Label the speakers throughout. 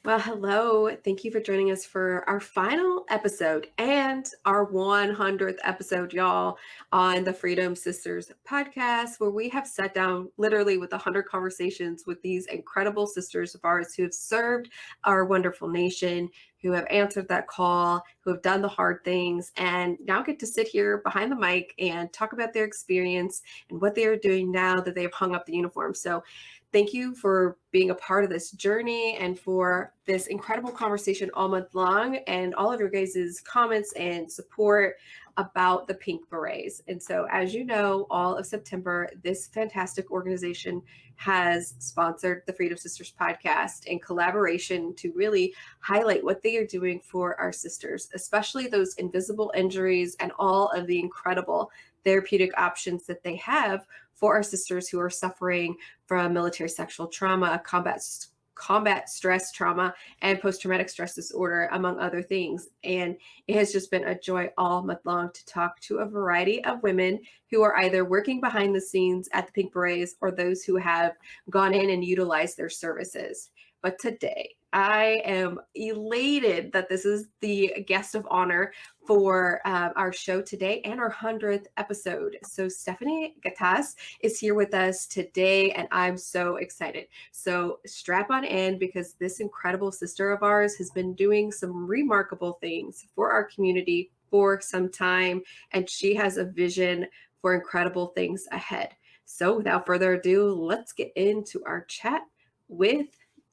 Speaker 1: Well, hello. Thank you for joining us for our final episode and our 100th episode, y'all, on the Freedom Sisters podcast, where we have sat down literally with 100 conversations with these incredible sisters of ours who have served our wonderful nation, who have answered that call, who have done the hard things, and now get to sit here behind the mic and talk about their experience and what they are doing now that they've hung up the uniform. So, thank you for being a part of this journey and for this incredible conversation all month long and all of your guys' comments and support about the Pink Berets. And so, as you know, all of September, this fantastic organization has sponsored the Freedom Sisters podcast in collaboration to really highlight what they are doing for our sisters, especially those invisible injuries and all of the incredible therapeutic options that they have for our sisters who are suffering from military sexual trauma, combat stress trauma, and post-traumatic stress disorder, among other things. And it has just been a joy all month long to talk to a variety of women who are either working behind the scenes at the Pink Berets or those who have gone in and utilized their services. But today, I am elated that this is the guest of honor for our show today and our 100th episode. So Stephanie Gattas is here with us today, and I'm so excited. So strap on in, because this incredible sister of ours has been doing some remarkable things for our community for some time, and she has a vision for incredible things ahead. So without further ado, let's get into our chat with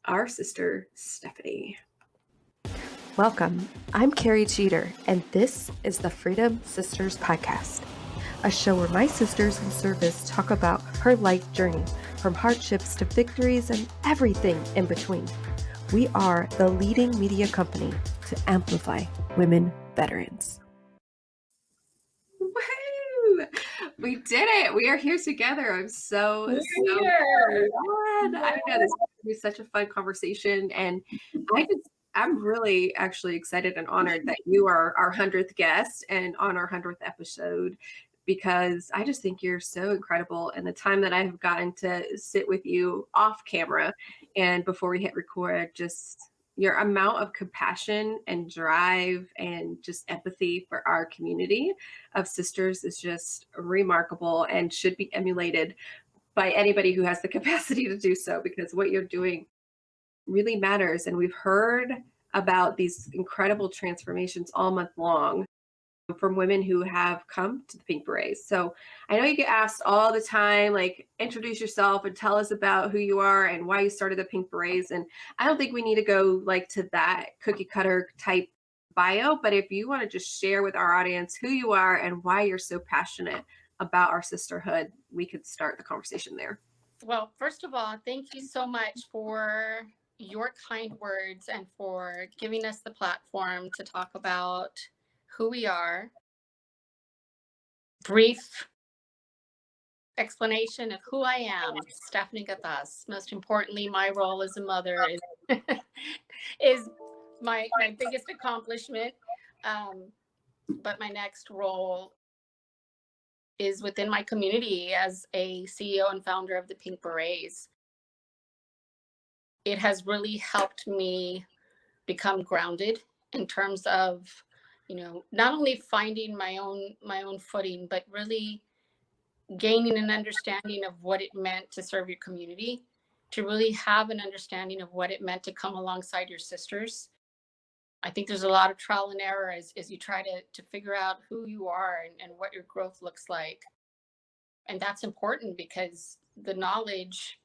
Speaker 1: our sister, Stephanie.
Speaker 2: Welcome. I'm Carrie Jeter, and this is the Freedom Sisters podcast, a show where my sisters in service talk about her life journey, from hardships to victories and everything in between. We are the leading media company to amplify women veterans.
Speaker 1: Woo! We did it. We are here together. I'm so glad. I know this be such a fun conversation, and I'm really actually excited and honored that you are our 100th guest and on our 100th episode, because I just think you're so incredible. And the time that I have gotten to sit with you off camera and before we hit record, just your amount of compassion and drive and just empathy for our community of sisters is just remarkable and should be emulated by anybody who has the capacity to do so, because what you're doing really matters. And we've heard about these incredible transformations all month long from women who have come to the Pink Berets. So I know you get asked all the time, like, introduce yourself and tell us about who you are and why you started the Pink Berets. And I don't think we need to go like to that cookie cutter type bio, but if you want to just share with our audience who you are and why you're so passionate about our sisterhood, we could start the conversation there.
Speaker 3: Well, first of all, thank you so much for your kind words and for giving us the platform to talk about who we are. Brief explanation of who I am, Stephanie Gattas. Most importantly, my role as a mother is my biggest accomplishment. But my next role is within my community as a CEO and founder of the Pink Berets. It has really helped me become grounded in terms of, not only finding my own footing, but really gaining an understanding of what it meant to serve your community, to really have an understanding of what it meant to come alongside your sisters. I think there's a lot of trial and error as you try to figure out who you are and what your growth looks like. And that's important, because the knowledge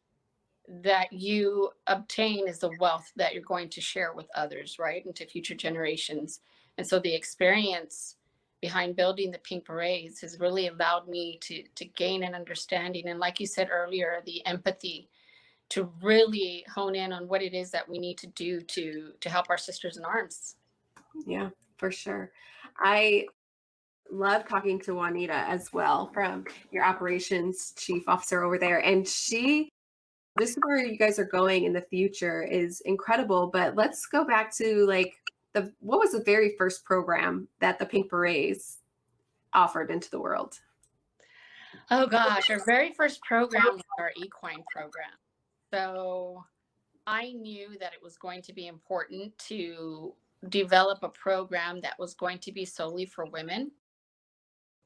Speaker 3: that you obtain is the wealth that you're going to share with others, right? And to future generations. And so the experience behind building the Pink Berets has really allowed me to gain an understanding. And like you said earlier, the empathy to really hone in on what it is that we need to do to help our sisters in arms.
Speaker 1: Yeah, for sure. I love talking to Juanita as well, from your operations chief officer over there. And this is where you guys are going in the future is incredible. But let's go back to what was the very first program that the Pink Berets offered into the world?
Speaker 3: Oh gosh, our very first program was our equine program. So I knew that it was going to be important to develop a program that was going to be solely for women.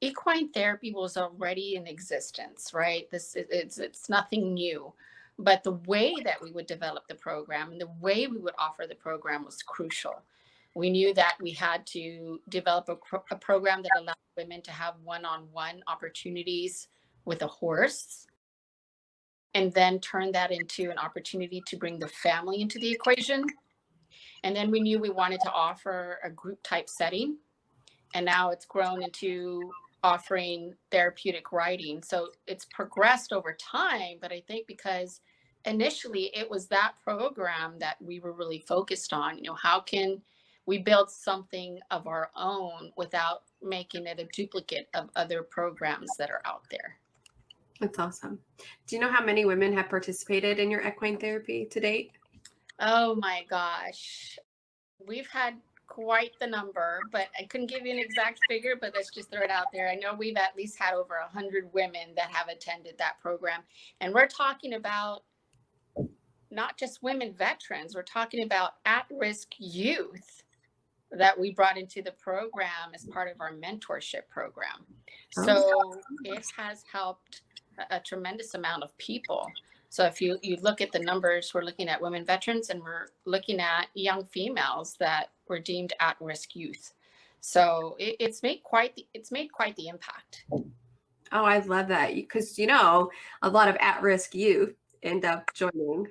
Speaker 3: Equine therapy was already in existence, right? It's nothing new. But the way that we would develop the program and the way we would offer the program was crucial. We knew that we had to develop a program that allowed women to have one-on-one opportunities with a horse, and then turn that into an opportunity to bring the family into the equation. And then we knew we wanted to offer a group type setting. And now it's grown into offering therapeutic riding. So it's progressed over time. But I think because initially it was that program that we were really focused on, how can we build something of our own without making it a duplicate of other programs that are out there?
Speaker 1: That's awesome. Do you know how many women have participated in your equine therapy to date?
Speaker 3: Oh my gosh. We've had quite the number, but I couldn't give you an exact figure, but let's just throw it out there. I know we've at least had over 100 women that have attended that program. And we're talking about not just women veterans, we're talking about at-risk youth that we brought into the program as part of our mentorship program. So it has helped a tremendous amount of people. So if you look at the numbers, we're looking at women veterans and we're looking at young females that were deemed at-risk youth. So it's made quite the impact.
Speaker 1: Oh, I love that, because a lot of at-risk youth end up joining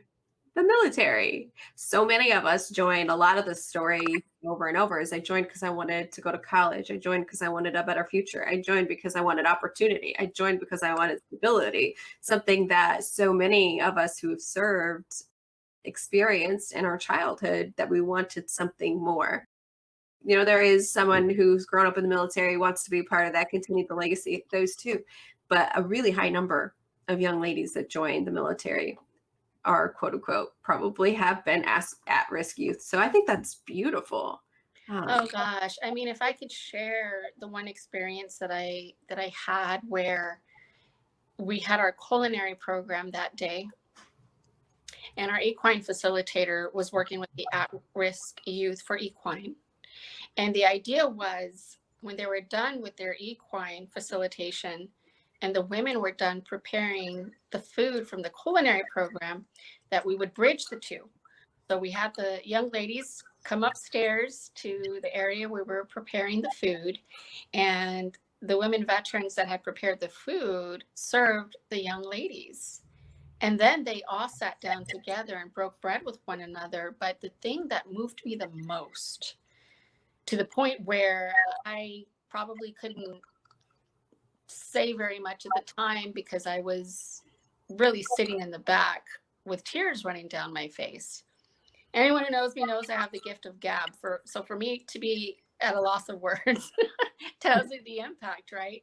Speaker 1: the military. So many of us joined. A lot of the story over and over is I joined because I wanted to go to college. I joined because I wanted a better future. I joined because I wanted opportunity. I joined because I wanted stability, something that so many of us who have served experienced in our childhood, that we wanted something more. There is someone who's grown up in the military, wants to be part of that, continue the legacy, those two. But a really high number of young ladies that join the military are, quote unquote, probably have been at-risk youth. So I think that's beautiful.
Speaker 3: Oh gosh. I mean, if I could share the one experience that I had where we had our culinary program that day, and our equine facilitator was working with the at-risk youth for equine. And the idea was, when they were done with their equine facilitation and the women were done preparing the food from the culinary program, that we would bridge the two. So we had the young ladies come upstairs to the area where we were preparing the food, and the women veterans that had prepared the food served the young ladies. And then they all sat down together and broke bread with one another. But the thing that moved me the most, to the point where I probably couldn't say very much at the time because I was really sitting in the back with tears running down my face. Anyone who knows me knows I have the gift of gab. So for me to be at a loss of words tells you the impact, right?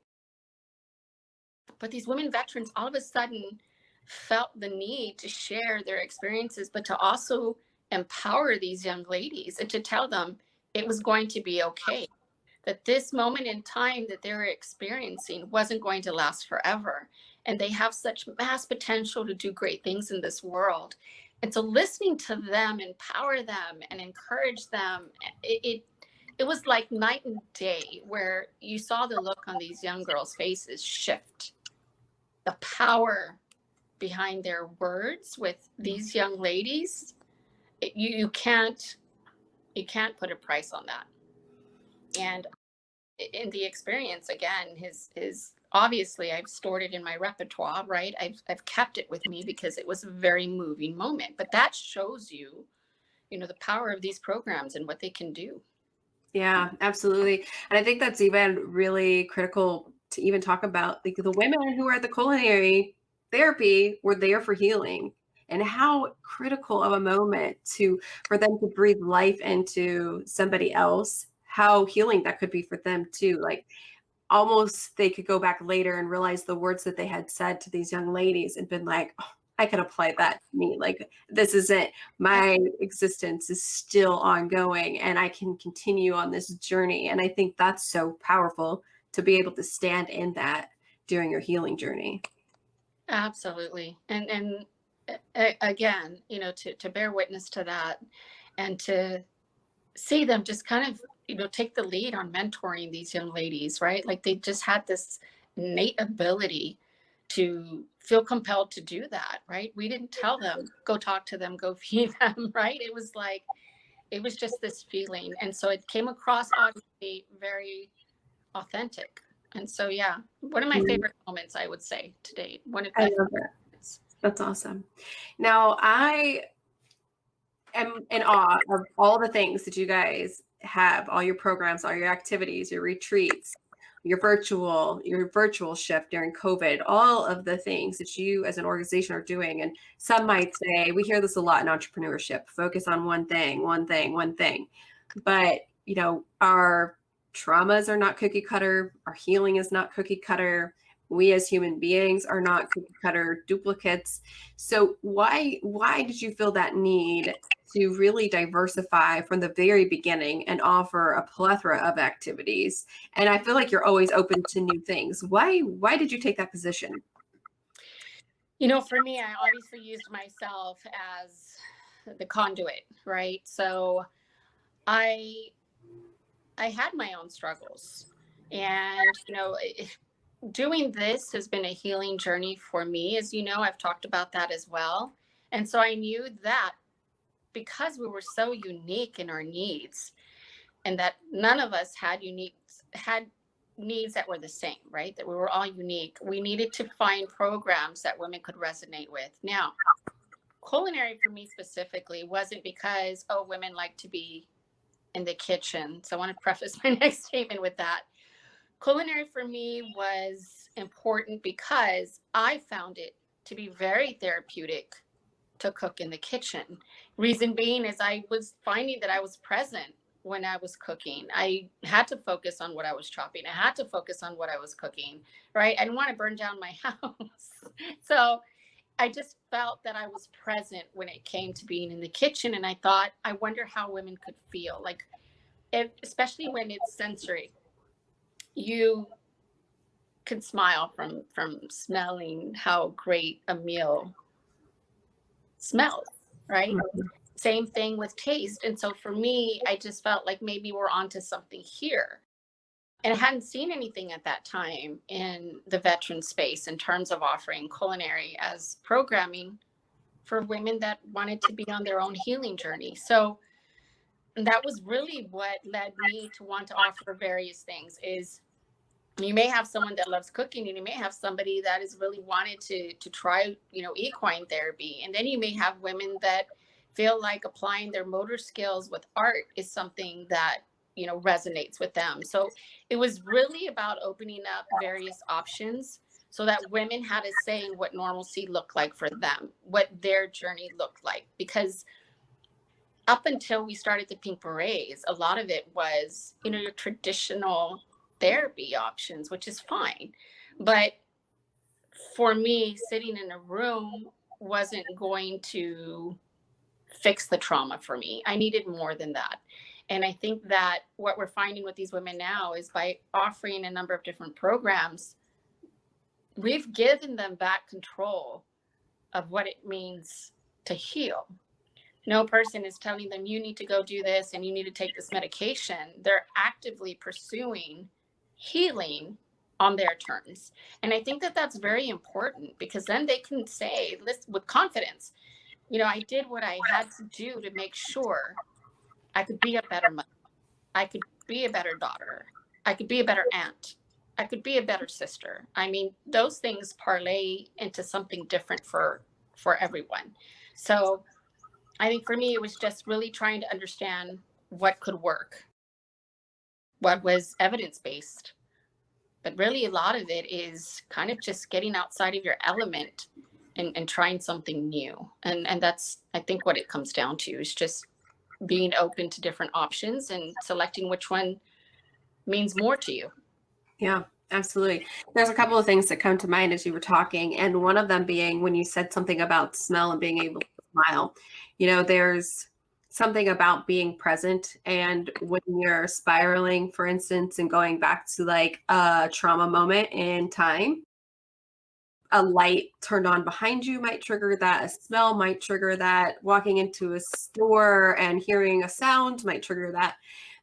Speaker 3: But these women veterans all of a sudden felt the need to share their experiences, but to also empower these young ladies and to tell them it was going to be okay, that this moment in time that they were experiencing wasn't going to last forever. And they have such mass potential to do great things in this world. And so listening to them empower them and encourage them, it was like night and day, where you saw the look on these young girls' faces shift. The power behind their words with these young ladies, you can't put a price on that. And in the experience, again, his obviously I've stored it in my repertoire, right? I've kept it with me because it was a very moving moment. But that shows you, the power of these programs and what they can do.
Speaker 1: Yeah, absolutely. And I think that's even really critical to even talk about, like, the women who are at the culinary therapy were there for healing, and how critical of a moment for them to breathe life into somebody else, how healing that could be for them too. Like, almost they could go back later and realize the words that they had said to these young ladies and been like, oh, I could apply that to me. Like, this isn't, my existence is still ongoing and I can continue on this journey. And I think that's so powerful to be able to stand in that during your healing journey.
Speaker 3: Absolutely. And again, to bear witness to that and to see them just kind of, take the lead on mentoring these young ladies, right? Like they just had this innate ability to feel compelled to do that, right? We didn't tell them, go talk to them, go feed them, right? It was like, it was just this feeling. And so it came across obviously very authentic. And so, yeah, one of my favorite moments, I would say, to date. One of
Speaker 1: I
Speaker 3: my
Speaker 1: love that. That's awesome. Now, I am in awe of all the things that you guys have, all your programs, all your activities, your retreats, your virtual shift during COVID, all of the things that you as an organization are doing. And some might say, we hear this a lot in entrepreneurship, focus on one thing, one thing, one thing. But, our traumas are not cookie cutter. Our healing is not cookie cutter. We as human beings are not cookie cutter duplicates. So why did you feel that need to really diversify from the very beginning and offer a plethora of activities? And I feel like you're always open to new things. Why did you take that position?
Speaker 3: For me, I obviously used myself as the conduit, right? So I had my own struggles, and doing this has been a healing journey for me. As you know, I've talked about that as well. And so I knew that because we were so unique in our needs, and that none of us had needs that were the same, right? That we were all unique. We needed to find programs that women could resonate with. Now, culinary for me specifically wasn't because, women like to be in the kitchen. So I want to preface my next statement with that. Culinary for me was important because I found it to be very therapeutic to cook in the kitchen. Reason being is I was finding that I was present when I was cooking. I had to focus on what I was chopping. I had to focus on what I was cooking, right? I didn't want to burn down my house. So I just felt that I was present when it came to being in the kitchen. And I thought, I wonder how women could feel, like, especially when it's sensory. You can smile from smelling how great a meal smells, right?
Speaker 1: Mhm.
Speaker 3: Same thing with taste. And so for me, I just felt like maybe we're onto something here. And I hadn't seen anything at that time in the veteran space in terms of offering culinary as programming for women that wanted to be on their own healing journey. So that was really what led me to want to offer various things. Is you may have someone that loves cooking, and you may have somebody that is really wanted to try, equine therapy. And then you may have women that feel like applying their motor skills with art is something that, resonates with them. So it was really about opening up various options so that women had a say in what normalcy looked like for them, what their journey looked like. Because up until we started the Pink Berets, a lot of it was, your traditional therapy options, which is fine. But for me, sitting in a room wasn't going to fix the trauma for me. I needed more than that. And I think that what we're finding with these women now is by offering a number of different programs, we've given them back control of what it means to heal. No person is telling them, you need to go do this and you need to take this medication. They're actively pursuing healing on their terms. And I think that that's very important, because then they can say, listen, with confidence, I did what I had to do to make sure I could be a better mother. I could be a better daughter. I could be a better aunt. I could be a better sister. I mean, those things parlay into something different for everyone. So I think for me, it was just really trying to understand what could work, what was evidence-based. But really, a lot of it is kind of just getting outside of your element and trying something new. And that's, I think, what it comes down to, is just being open to different options and selecting which one means more to you.
Speaker 1: Yeah, absolutely. There's a couple of things that come to mind as you were talking, and one of them being when you said something about smell and being able to smile. There's something about being present, and when you're spiraling, for instance, and going back to like a trauma moment in time, a light turned on behind you might trigger that. A smell might trigger that. Walking into a store and hearing a sound might trigger that.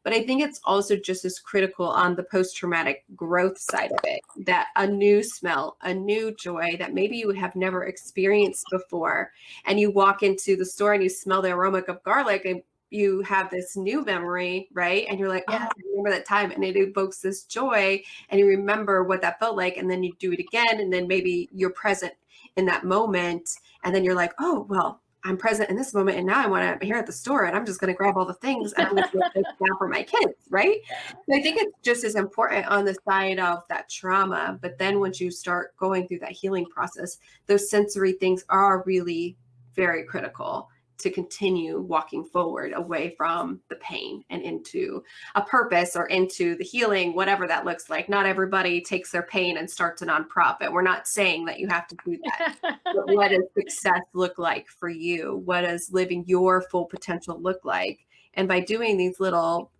Speaker 1: But I think it's also just as critical on the post-traumatic growth side of it, that a new smell, a new joy that maybe you have never experienced before. And you walk into the store and you smell the aroma of garlic and you have this new memory, right? And you're like, oh, I remember that time. And it evokes this joy and you remember what that felt like. And then you do it again. And then maybe you're present in that moment. And then you're like, oh, well, I'm present in this moment. And now I'm here at the store and I'm just going to grab all the things and I'm going to do this now for my kids, right? So I think it's just as important on the side of that trauma. But then once you start going through that healing process, those sensory things are really very critical to continue walking forward away from the pain and into a purpose or into the healing, whatever that looks like. Not everybody takes their pain and starts a nonprofit. We're not saying that you have to do that. But what does success look like for you? What does living your full potential look like? And by doing these little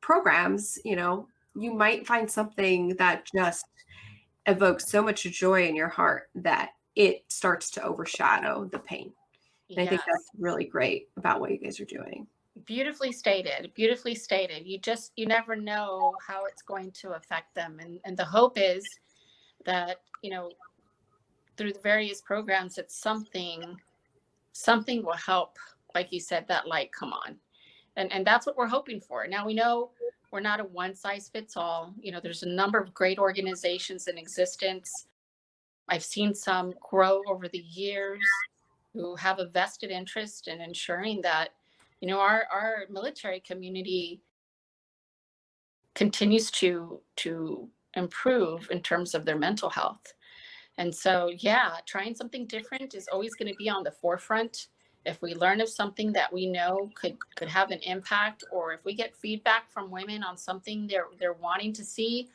Speaker 1: programs, you might find something that just evokes so much joy in your heart that it starts to overshadow the pain. And I think that's really great about what you guys are doing.
Speaker 3: Beautifully stated. Beautifully stated. You never know how it's going to affect them. And the hope is that, through the various programs, that something will help, like you said, that light come on. And that's what we're hoping for. Now we know we're not a one size fits all. There's a number of great organizations in existence. I've seen some grow over the years who have a vested interest in ensuring that, our military community continues to improve in terms of their mental health. And so, trying something different is always going to be on the forefront. If we learn of something that we know could have an impact, or if we get feedback from women on something they're wanting to see,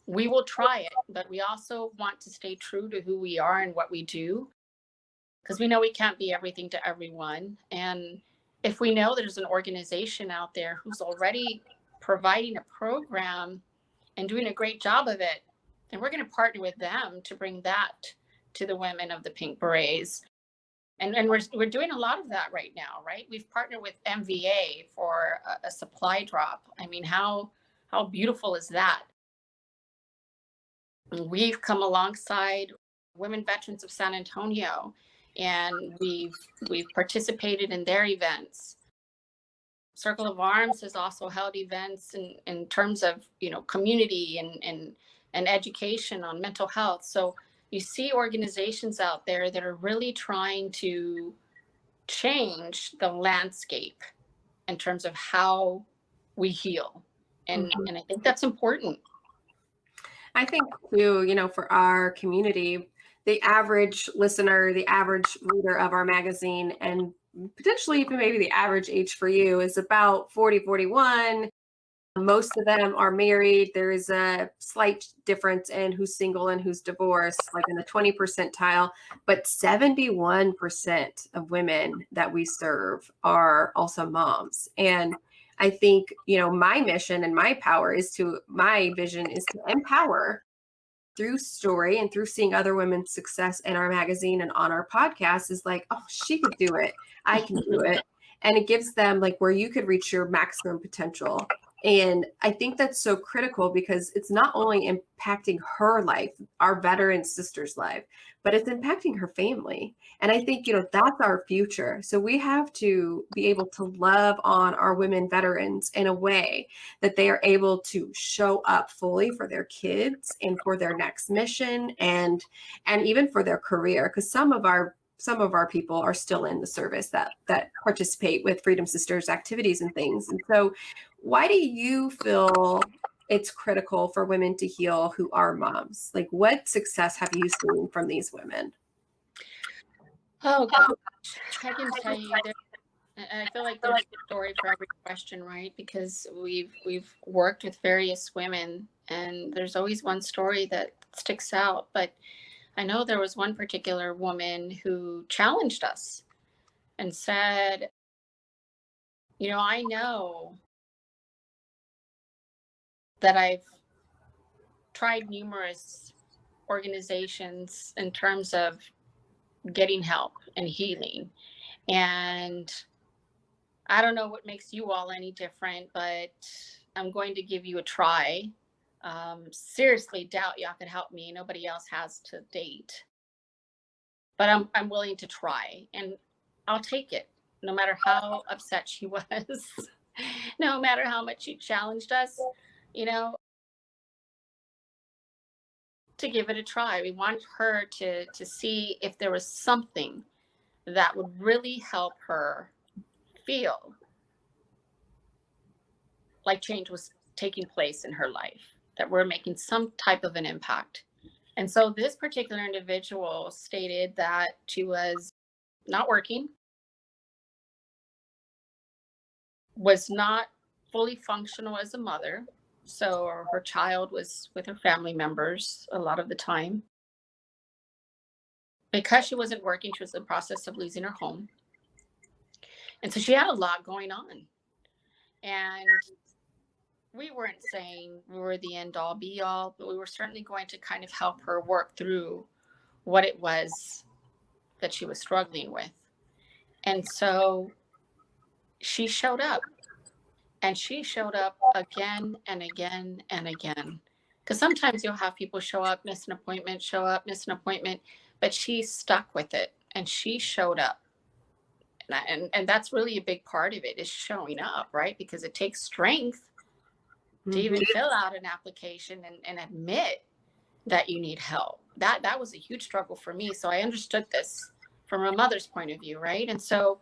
Speaker 3: we will try it. But we also want to stay true to who we are and what we do, because we know we can't be everything to everyone. And if we know there's an organization out there who's already providing a program and doing a great job of it, then we're going to partner with them to bring that to the women of the Pink Berets. And we're doing a lot of that right now, right? We've partnered with MVA for a supply drop. I mean, how beautiful is that? We've come alongside Women Veterans of San Antonio, and we've participated in their events. Circle of Arms has also held events in terms of, community and education on mental health. So you see organizations out there that are really trying to change the landscape in terms of how we heal. And I think that's important.
Speaker 1: I think too, for our community, the average listener, the average reader of our magazine, and potentially even maybe the average age for you is about 40, 41. Most of them are married. There is a slight difference in who's single and who's divorced, like in the 20 percentile, but 71% of women that we serve are also moms. And I think, my mission and my vision is to empower through story and through seeing other women's success in our magazine and on our podcast is like, oh, she could do it. I can do it. And it gives them like where you could reach your maximum potential. And I think that's so critical because it's not only impacting her life, our veteran sister's life, but it's impacting her family. And I think, that's our future. So we have to be able to love on our women veterans in a way that they are able to show up fully for their kids and for their next mission and even for their career. Because some of our people are still in the service that participate with Freedom Sisters activities and things. And so why do you feel it's critical for women to heal who are moms? Like, what success have you seen from these women?
Speaker 3: Oh, gosh. I can tell you, I feel like there's a story for every question, right? Because we've worked with various women, and there's always one story that sticks out. But I know there was one particular woman who challenged us and said, I know that I've tried numerous organizations in terms of getting help and healing. And I don't know what makes you all any different, but I'm going to give you a try. Seriously doubt y'all could help me. Nobody else has to date. But I'm willing to try, and I'll take it, no matter how upset she was, no matter how much she challenged us, you know, to give it a try. We want her to see if there was something that would really help her feel like change was taking place in her life, that we're making some type of an impact. And so this particular individual stated that she was not working, was not fully functional as a mother. So her child was with her family members a lot of the time. Because she wasn't working, she was in the process of losing her home. And so she had a lot going on. And we weren't saying we were the end all be all, but we were certainly going to kind of help her work through what it was that she was struggling with. And so she showed up, and she showed up again and again and again. Because sometimes you'll have people show up, miss an appointment, show up, miss an appointment, but she stuck with it and she showed up. And that's really a big part of it, is showing up, right? Because it takes strength to even fill out an application and admit that you need help. That was a huge struggle for me. So I understood this from a mother's point of view, right? And so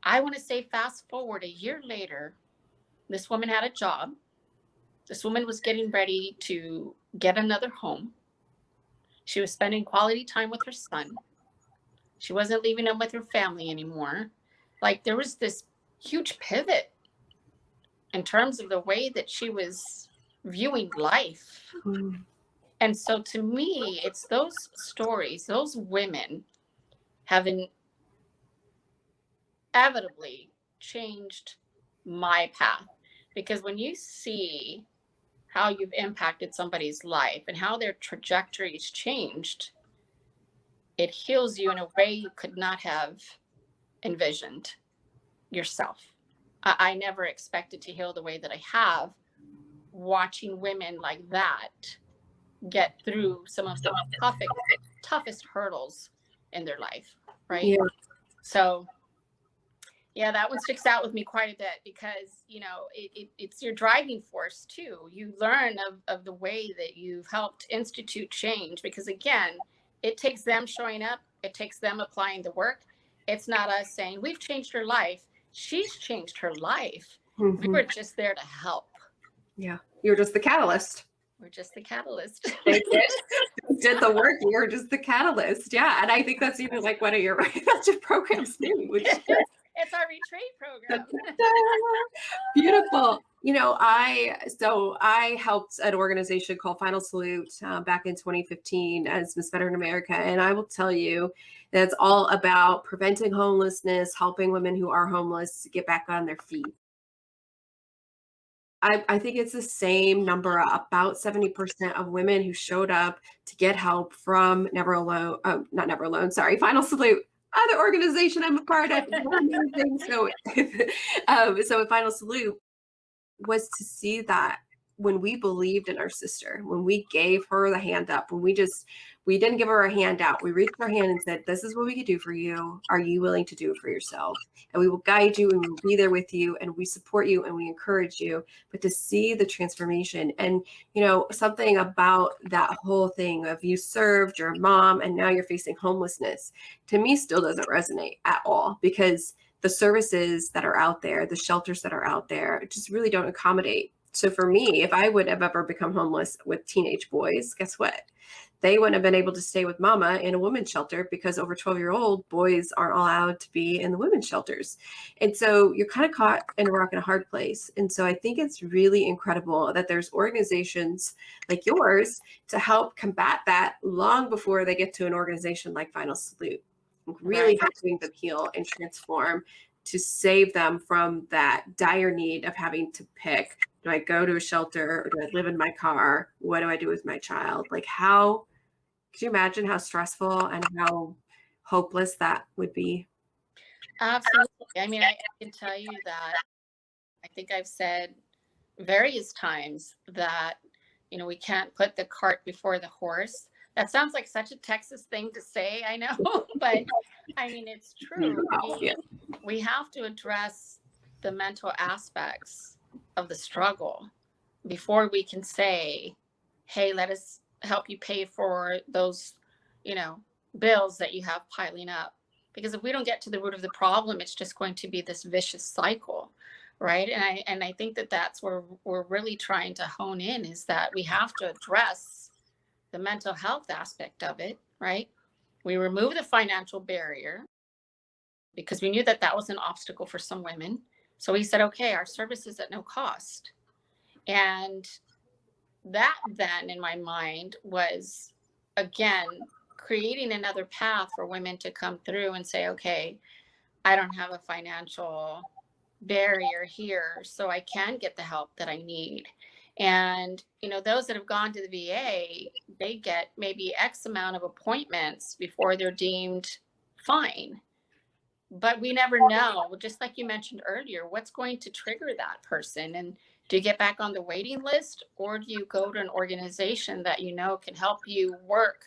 Speaker 3: I want to say, fast forward a year later, this woman had a job. This woman was getting ready to get another home. She was spending quality time with her son. She wasn't leaving him with her family anymore. Like, there was this huge pivot in terms of the way that she was viewing life. And so to me, it's those stories, those women have inevitably changed my path. Because when you see how you've impacted somebody's life and how their trajectory's changed, it heals you in a way you could not have envisioned yourself. I never expected to heal the way that I have, watching women like that get through some of the toughest hurdles in their life, right?
Speaker 1: Yeah.
Speaker 3: So yeah, that one sticks out with me quite a bit, because, you know, it's your driving force too. You learn of the way that you've helped institute change, because again, it takes them showing up. It takes them applying the work. It's not us saying, we've changed her life. She's changed her life. We were just there to help.
Speaker 1: Yeah. You're just the catalyst.
Speaker 3: We're just the catalyst.
Speaker 1: They did the work. You're just the catalyst. Yeah. And I think that's even like one of your programs too, which
Speaker 3: it's our retreat program.
Speaker 1: Beautiful. You know, I helped an organization called Final Salute back in 2015 as Miss Veteran America. And I will tell you that it's all about preventing homelessness, helping women who are homeless get back on their feet. I think it's the same number, about 70% of women who showed up to get help from not Never Alone, sorry, Final Salute, other organization I'm a part of. So Final Salute was to see that when we believed in our sister, when we gave her the hand up, when we didn't give her a handout, we reached our hand and said, this is what we can do for you. Are you willing to do it for yourself? And we will guide you, and we will be there with you, and we support you, and we encourage you. But to see the transformation, and, you know, something about that whole thing of you served your mom and now you're facing homelessness, to me still doesn't resonate at all, because the services that are out there, the shelters that are out there, just really don't accommodate. So for me, if I would have ever become homeless with teenage boys, guess what? They wouldn't have been able to stay with mama in a women's shelter, because over 12-year-old boys aren't allowed to be in the women's shelters. And so you're kind of caught in a rock and a hard place. And so I think it's really incredible that there's organizations like yours to help combat that long before they get to an organization like Final Salute, really helping them heal and transform, to save them from that dire need of having to pick, do I go to a shelter or do I live in my car? What do I do with my child? Like, how Could you imagine how stressful and how hopeless that would be?
Speaker 3: Absolutely. I mean, I can tell you that I think I've said various times that, we can't put the cart before the horse. That sounds like such a Texas thing to say, I know, but I mean, it's true.
Speaker 1: Yeah.
Speaker 3: We have to address the mental aspects of the struggle before we can say, hey, let us help you pay for those, bills that you have piling up. Because if we don't get to the root of the problem, it's just going to be this vicious cycle, right? And I think that that's where we're really trying to hone in, is that we have to address the mental health aspect of it, right? We remove the financial barrier because we knew that that was an obstacle for some women. So we said, okay, our service is at no cost. And that then in my mind was, again, creating another path for women to come through and say, okay, I don't have a financial barrier here, so I can get the help that I need. And, those that have gone to the VA, they get maybe X amount of appointments before they're deemed fine. But we never know, just like you mentioned earlier, what's going to trigger that person. And do you get back on the waiting list, or do you go to an organization that can help you work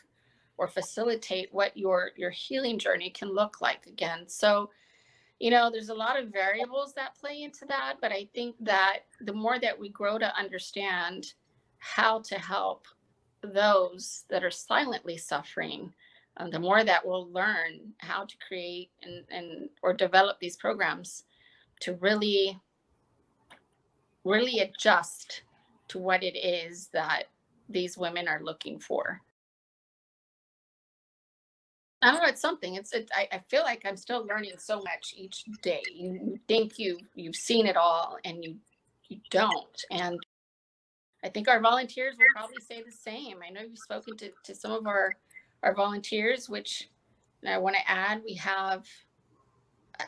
Speaker 3: or facilitate what your healing journey can look like again? So, there's a lot of variables that play into that, but I think that the more that we grow to understand how to help those that are silently suffering, the more that we'll learn how to create and or develop these programs to really adjust to what it is that these women are looking for. I don't know. It's something. I feel like I'm still learning so much each day. You think you've seen it all, and you don't. And I think our volunteers will probably say the same. I know you've spoken to some of our volunteers, which I want to add. We have.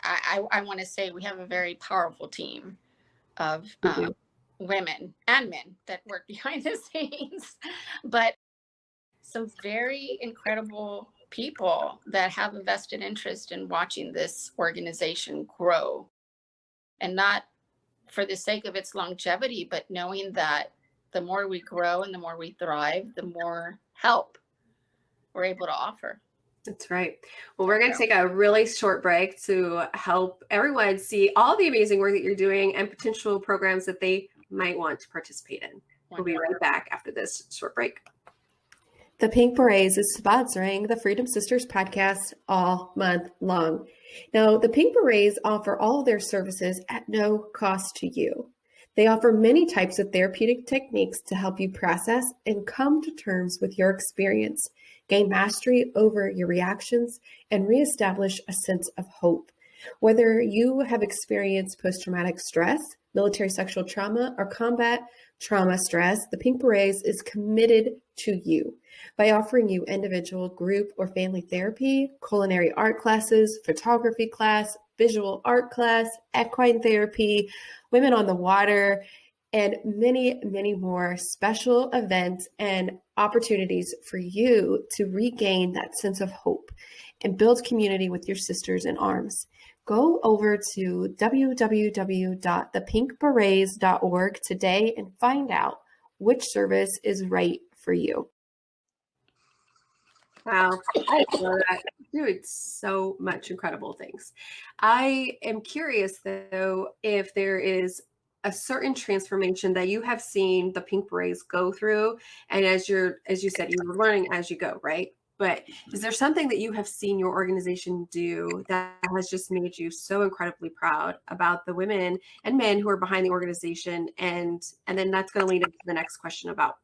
Speaker 3: I want to say we have a very powerful team of women and men that work behind the scenes, but some very incredible people that have a vested interest in watching this organization grow, and not for the sake of its longevity, but knowing that the more we grow and the more we thrive, the more help we're able to offer.
Speaker 1: That's right. Well, we're going to take a really short break to help everyone see all the amazing work that you're doing and potential programs that they might want to participate in. We'll be right back after this short break.
Speaker 2: The Pink Berets is sponsoring the Freedom Sisters podcast all month long. Now, the Pink Berets offer all of their services at no cost to you. They offer many types of therapeutic techniques to help you process and come to terms with your experience, gain mastery over your reactions, and reestablish a sense of hope. Whether you have experienced post-traumatic stress, military sexual trauma, or combat trauma stress, the Pink Berets is committed to you by offering you individual, group, or family therapy, culinary art classes, photography class, visual art class, equine therapy, women on the water, and many, many more special events and opportunities for you to regain that sense of hope and build community with your sisters in arms. Go over to www.thepinkberets.org today and find out which service is right for you.
Speaker 1: Wow, I love that. Dude, so much incredible things. I am curious, though, if there is a certain transformation that you have seen the Pink Berets go through, and as you said, you were learning as you go, right? But is there something that you have seen your organization do that has just made you so incredibly proud about the women and men who are behind the organization? And then that's going to lead into the next question about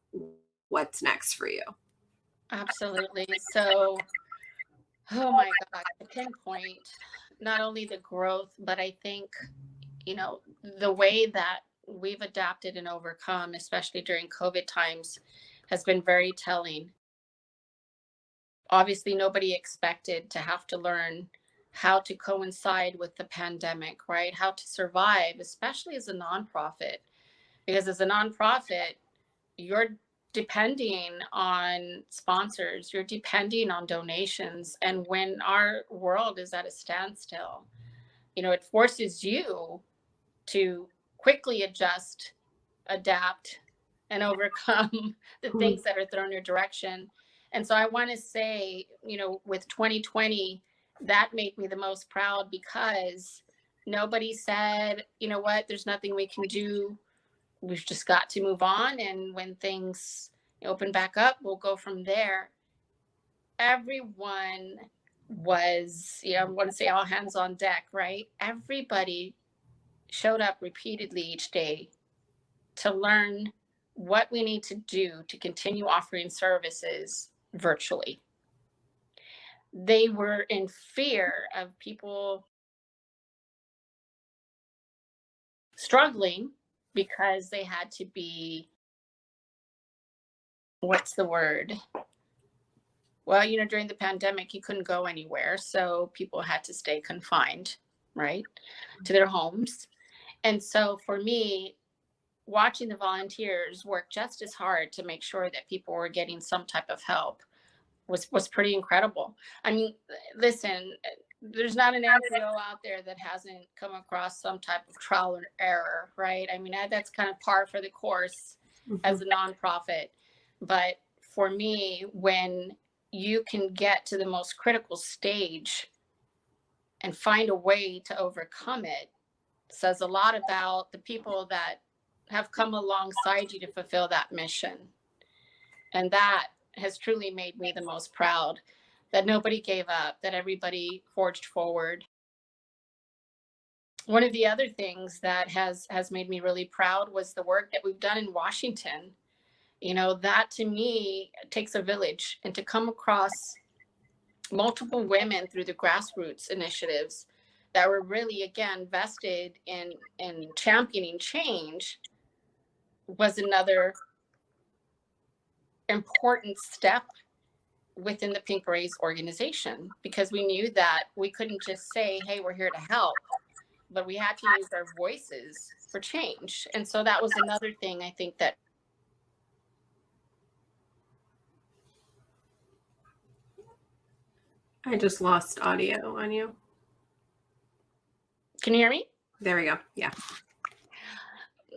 Speaker 1: what's next for you.
Speaker 3: Absolutely. So, oh my God, to pinpoint not only the growth, but I think, the way that we've adapted and overcome, especially during COVID times, has been very telling. Obviously, nobody expected to have to learn how to coincide with the pandemic, right? How to survive, especially as a nonprofit. Because as a nonprofit, your depending on sponsors, you're depending on donations. And when our world is at a standstill, it forces you to quickly adjust, adapt, and overcome the things that are thrown your direction. And so I want to say, with 2020, that made me the most proud, because nobody said, what, there's nothing we can do. We've just got to move on. And when things open back up, we'll go from there. Everyone was, I want to say all hands on deck, right? Everybody showed up repeatedly each day to learn what we need to do to continue offering services virtually. They were in fear of people struggling because they had to be, what's the word? Well, during the pandemic, you couldn't go anywhere. So people had to stay confined, right, to their homes. And so for me, watching the volunteers work just as hard to make sure that people were getting some type of help was pretty incredible. I mean, listen, there's not an NGO out there that hasn't come across some type of trial and error, right? I mean, that's kind of par for the course as a nonprofit. But for me, when you can get to the most critical stage and find a way to overcome it, says a lot about the people that have come alongside you to fulfill that mission. And that has truly made me the most proud, that nobody gave up, that everybody forged forward. One of the other things that has made me really proud was the work that we've done in Washington. That to me takes a village, and to come across multiple women through the grassroots initiatives that were really, again, vested in championing change was another important step within the Pink Berets organization, because we knew that we couldn't just say, hey, we're here to help, but we had to use our voices for change. And so that was another thing I think that.
Speaker 1: I just lost audio on you.
Speaker 3: Can you hear me?
Speaker 1: There we go. Yeah.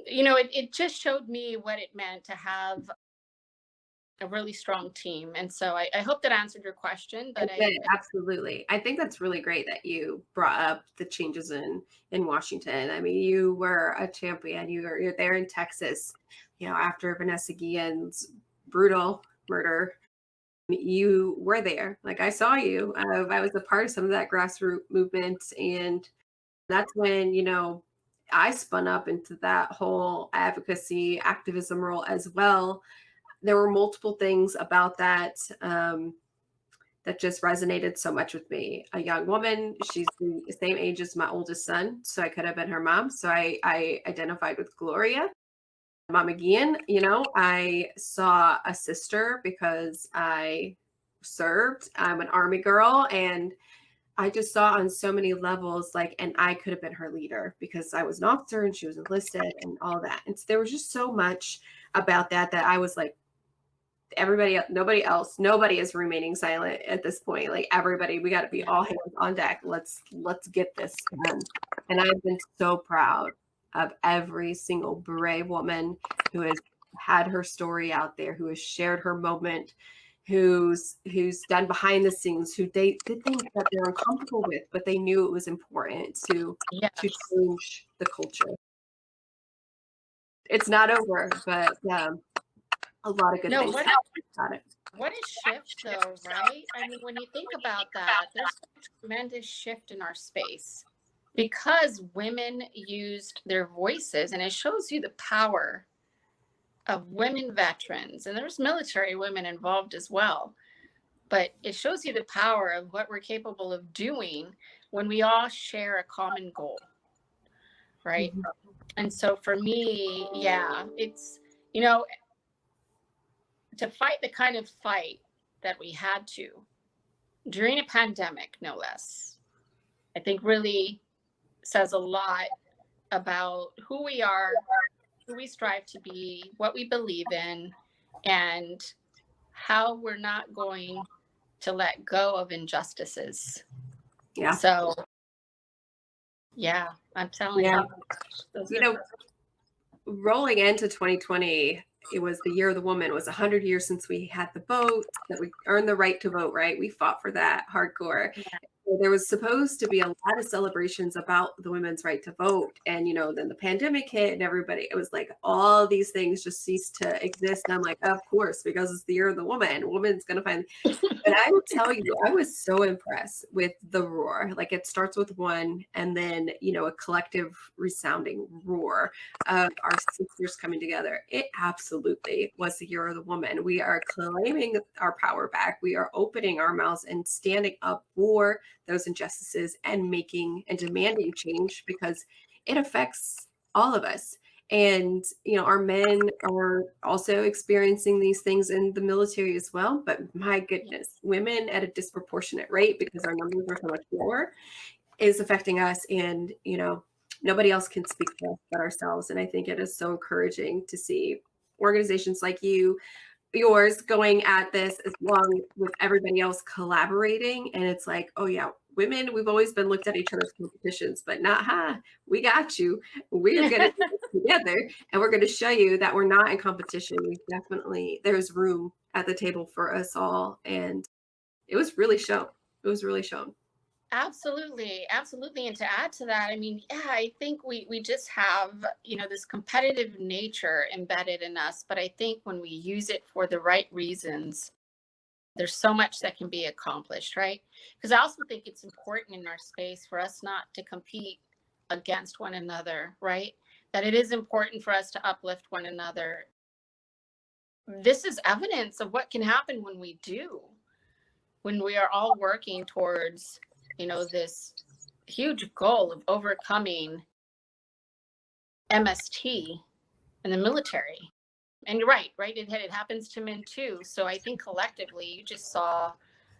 Speaker 3: It just showed me what it meant to have a really strong team. And so I hope that answered your question. But
Speaker 1: Absolutely. I think that's really great that you brought up the changes in Washington. I mean, you were a champion. You're there in Texas, after Vanessa Guillen's brutal murder. You were there. Like, I saw you. I was a part of some of that grassroots movement. And that's when, I spun up into that whole advocacy activism role as well. There were multiple things about that that just resonated so much with me. A young woman, she's the same age as my oldest son, so I could have been her mom. So I identified with Gloria, Mama Guillen. I saw a sister because I served. I'm an Army girl, and I just saw on so many levels, and I could have been her leader because I was an officer and she was enlisted and all that. And so there was just so much about that I was like, nobody is remaining silent at this point. Like, everybody, we got to be all hands on deck. Let's get this done. And I've been so proud of every single brave woman who has had her story out there, who has shared her moment, who's done behind the scenes, who they did things that they're uncomfortable with, but they knew it was important to change the culture. It's not over, but a lot of good things about it.
Speaker 3: What a shift, though, right? I mean, when you think about that, there's a tremendous shift in our space because women used their voices, and it shows you the power of women veterans, and there's military women involved as well. But it shows you the power of what we're capable of doing when we all share a common goal, right? Mm-hmm. And so for me, it's, to fight the kind of fight that we had to during a pandemic, no less, I think really says a lot about who we are, who we strive to be, what we believe in, and how we're not going to let go of injustices.
Speaker 1: Yeah.
Speaker 3: So, yeah, I'm telling
Speaker 1: Yeah.
Speaker 3: you, those
Speaker 1: You
Speaker 3: are
Speaker 1: know, rolling into 2020, it was the year of the woman. It was 100 years since we had the vote, that we earned the right to vote, right? We fought for that hardcore.
Speaker 3: yeah.
Speaker 1: So there was supposed to be a lot of celebrations about the women's right to vote. And, then the pandemic hit and everybody, it was like all these things just ceased to exist. And I'm like, of course, because it's the year of the woman. Woman's going to find. But I will tell you, I was so impressed with the roar. Like it starts with one and then, a collective resounding roar of our sisters coming together. It absolutely was the year of the woman. We are claiming our power back. We are opening our mouths and standing up for those injustices and making and demanding change because it affects all of us. And our men are also experiencing these things in the military as well, but my goodness, women at a disproportionate rate, because our numbers are so much lower, is affecting us. And nobody else can speak for us but ourselves. And I think it is so encouraging to see organizations like yours going at this as long with everybody else collaborating. And it's like, oh yeah, women, we've always been looked at each other's competitions, but not, we got you. We're going to do this together, and we're going to show you that we're not in competition. There's room at the table for us all. And it was really shown. It was really shown.
Speaker 3: Absolutely. Absolutely. And to add to that, I mean, yeah, I think we just have, this competitive nature embedded in us. But I think when we use it for the right reasons, there's so much that can be accomplished, right? Because I also think it's important in our space for us not to compete against one another, right? That it is important for us to uplift one another. This is evidence of what can happen when we do, when we are all working towards this huge goal of overcoming MST in the military. And you're right? It happens to men too. So I think collectively, you just saw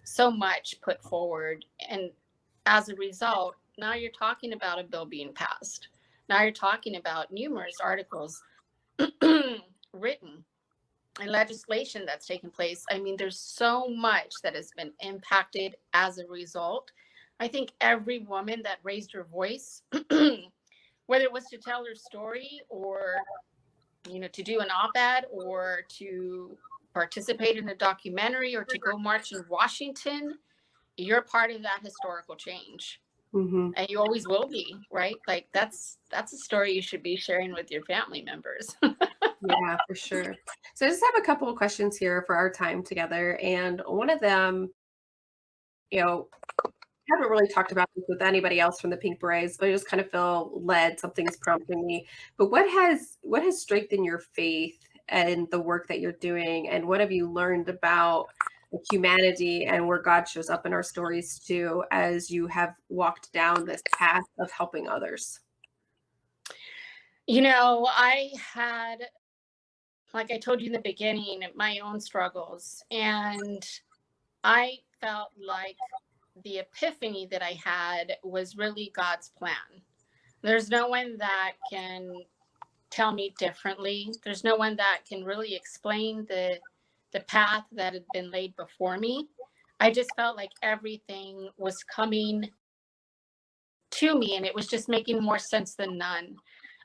Speaker 3: so much put forward. And as a result, now you're talking about a bill being passed. Now you're talking about numerous articles written and legislation that's taken place. I mean, there's so much that has been impacted as a result. I think every woman that raised her voice, whether it was to tell her story or, to do an op-ed or to participate in a documentary or to go march in Washington, you're part of that historical change.
Speaker 1: Mm-hmm.
Speaker 3: And you always will be, right? Like that's a story you should be sharing with your family members.
Speaker 1: Yeah, for sure. So I just have a couple of questions here for our time together. And one of them, haven't really talked about this with anybody else from the Pink Berets, but I just kind of feel led. Something's prompting me. But what has strengthened your faith and the work that you're doing, and what have you learned about humanity and where God shows up in our stories too, as you have walked down this path of helping others?
Speaker 3: I had, like I told you in the beginning, my own struggles, and I felt like the epiphany that I had was really God's plan. There's no one that can tell me differently. There's no one that can really explain the path that had been laid before me. I just felt like everything was coming to me and it was just making more sense than none.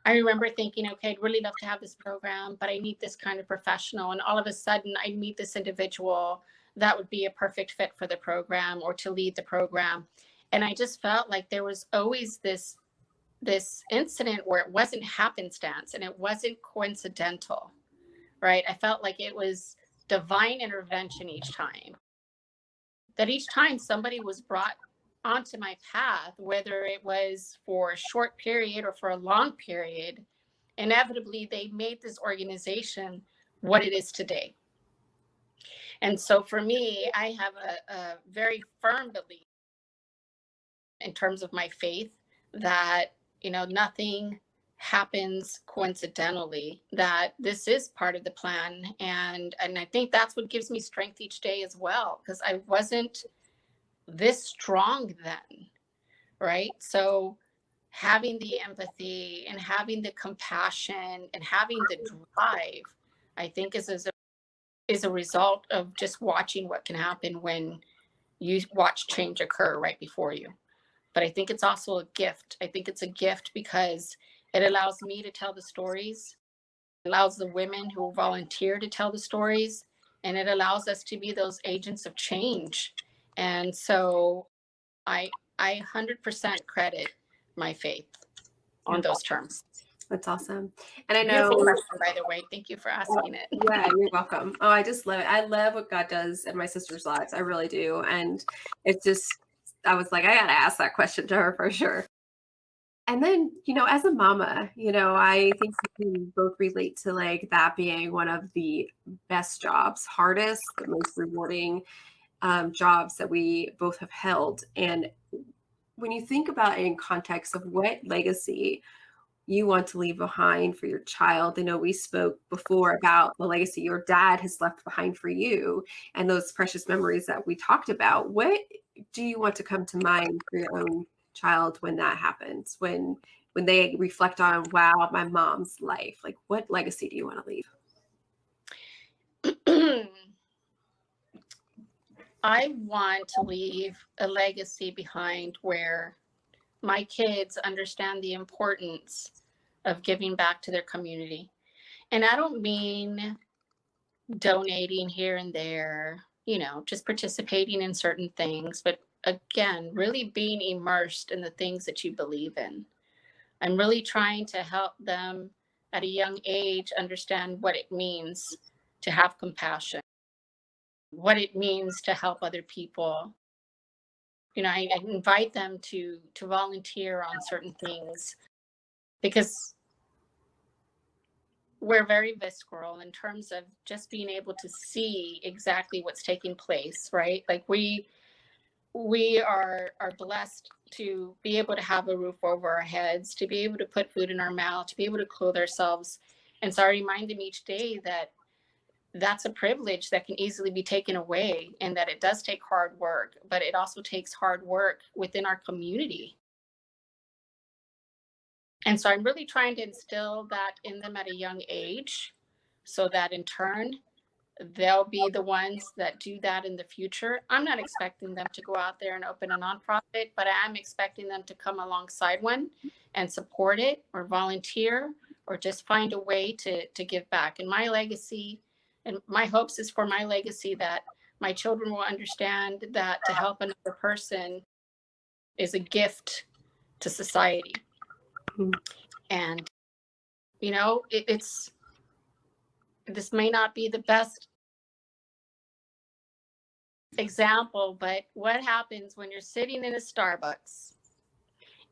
Speaker 3: I remember thinking, okay, I'd really love to have this program, but I need this kind of professional. And all of a sudden I meet this individual that would be a perfect fit for the program or to lead the program. And I just felt like there was always this incident where it wasn't happenstance and it wasn't coincidental, right? I felt like it was divine intervention each time. That each time somebody was brought onto my path, whether it was for a short period or for a long period, inevitably they made this organization what it is today. And so for me, I have a very firm belief in terms of my faith that, nothing happens coincidentally, that this is part of the plan. And I think that's what gives me strength each day as well, because I wasn't this strong then, right? So having the empathy and having the compassion and having the drive, I think is as is a result of just watching what can happen when you watch change occur right before you. But I think it's also a gift. I think it's a gift because it allows me to tell the stories, it allows the women who volunteer to tell the stories, and it allows us to be those agents of change. And so I 100% credit my faith on those terms.
Speaker 1: That's awesome. And I know,
Speaker 3: Beautiful question, by the way. Thank you for asking it.
Speaker 1: yeah, you're welcome. Oh, I just love it. I love what God does in my sister's lives. I really do. And it's just, I was like, I got to ask that question to her for sure. And then, as a mama, I think we can both relate to like that being one of the best jobs, hardest, but most rewarding jobs that we both have held. And when you think about it in context of what legacy you want to leave behind for your child, I know we spoke before about the legacy your dad has left behind for you and those precious memories that we talked about. What do you want to come to mind for your own child when that happens, when they reflect on, wow, my mom's life? Like, what legacy do you want to leave?
Speaker 3: I want to leave a legacy behind where my kids understand the importance of giving back to their community. And I don't mean donating here and there, just participating in certain things, but again, really being immersed in the things that you believe in. I'm really trying to help them at a young age understand what it means to have compassion, what it means to help other people. I invite them to volunteer on certain things because we're very visceral in terms of just being able to see exactly what's taking place, right? Like we are blessed to be able to have a roof over our heads, to be able to put food in our mouth, to be able to clothe ourselves. And so I remind them each day that that's a privilege that can easily be taken away, and that it does take hard work, but it also takes hard work within our community. And so I'm really trying to instill that in them at a young age so that in turn, they'll be the ones that do that in the future. I'm not expecting them to go out there and open a nonprofit, but I am expecting them to come alongside one and support it or volunteer or just find a way to give back. And my legacy and my hopes is for my legacy that my children will understand that to help another person is a gift to society.
Speaker 1: Mm-hmm.
Speaker 3: And, this may not be the best example, but what happens when you're sitting in a Starbucks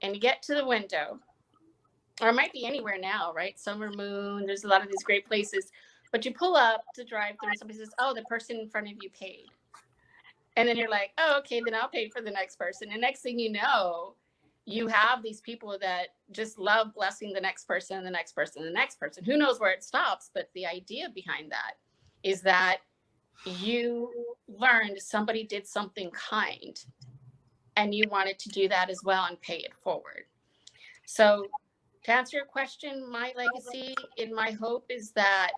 Speaker 3: and you get to the window, or it might be anywhere now, right? Summer Moon, there's a lot of these great places, but you pull up to drive through and somebody says, oh, the person in front of you paid. And then you're like, oh, okay, then I'll pay for the next person. And next thing you know, you have these people that just love blessing the next person and the next person and the next person. Who knows where it stops? But the idea behind that is that you learned somebody did something kind and you wanted to do that as well and pay it forward. So to answer your question, my legacy and my hope is that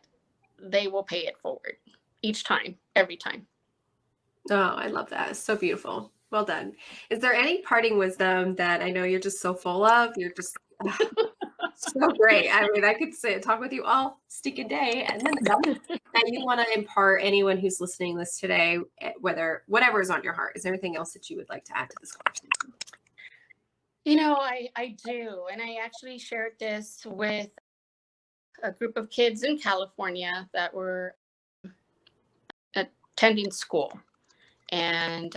Speaker 3: they will pay it forward each time, every time.
Speaker 1: Oh, I love that. It's so beautiful. Well done. Is there any parting wisdom that I know you're just so full of? You're just so great. I mean, I could talk with you all stinking day and then that you want to impart anyone who's listening to this today, whatever is on your heart. Is there anything else that you would like to add to this conversation?
Speaker 3: I do. And I actually shared this with a group of kids in California that were attending school. And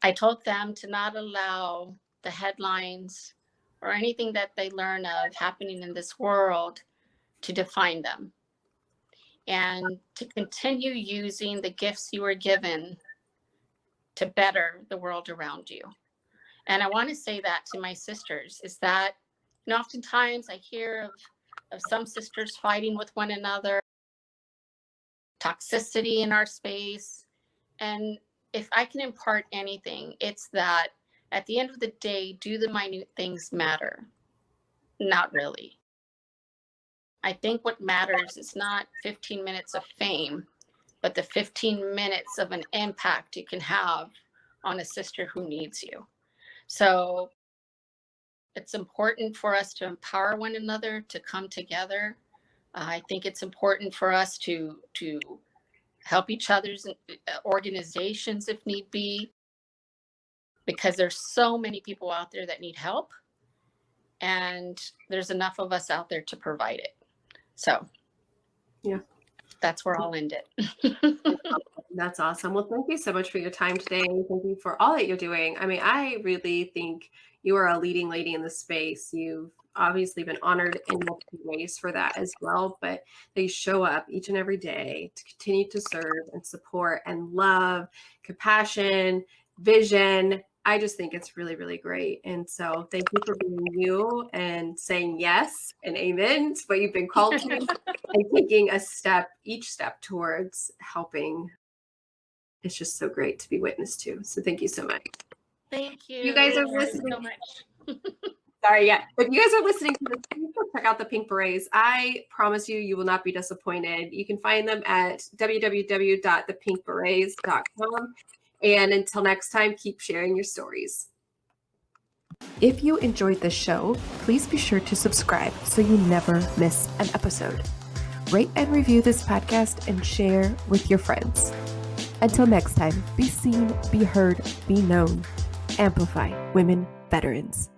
Speaker 3: I told them to not allow the headlines or anything that they learn of happening in this world to define them, and to continue using the gifts you were given to better the world around you. And I want to say that to my sisters is that, oftentimes I hear of some sisters fighting with one another, toxicity in our space. And if I can impart anything, it's that at the end of the day, do the minute things matter? Not really. I think what matters is not 15 minutes of fame, but the 15 minutes of an impact you can have on a sister who needs you. So it's important for us to empower one another, to come together. I think it's important for us to help each other's organizations if need be, because there's so many people out there that need help, and there's enough of us out there to provide it. So
Speaker 1: yeah,
Speaker 3: that's where I'll end it.
Speaker 1: That's awesome. Well, thank you so much for your time today. Thank you for all that you're doing. I mean, I really think you are a leading lady in the space. You've obviously been honored in multiple ways for that as well, but they show up each and every day to continue to serve and support and love, compassion, vision. I just think it's really, really great. And so thank you for being you and saying yes and amen to what you've been called to and taking each step towards helping. It's just so great to be witness to. So thank you so much.
Speaker 3: Thank you.
Speaker 1: You guys are
Speaker 3: Thank you
Speaker 1: listening.
Speaker 3: so much.
Speaker 1: Sorry, yeah. If you guys are listening to this, please go check out the Pink Berets. I promise you will not be disappointed. You can find them at www.thepinkberets.com. And until next time, keep sharing your stories.
Speaker 2: If you enjoyed this show, please be sure to subscribe so you never miss an episode. Rate and review this podcast and share with your friends. Until next time, be seen, be heard, be known. Amplify women veterans.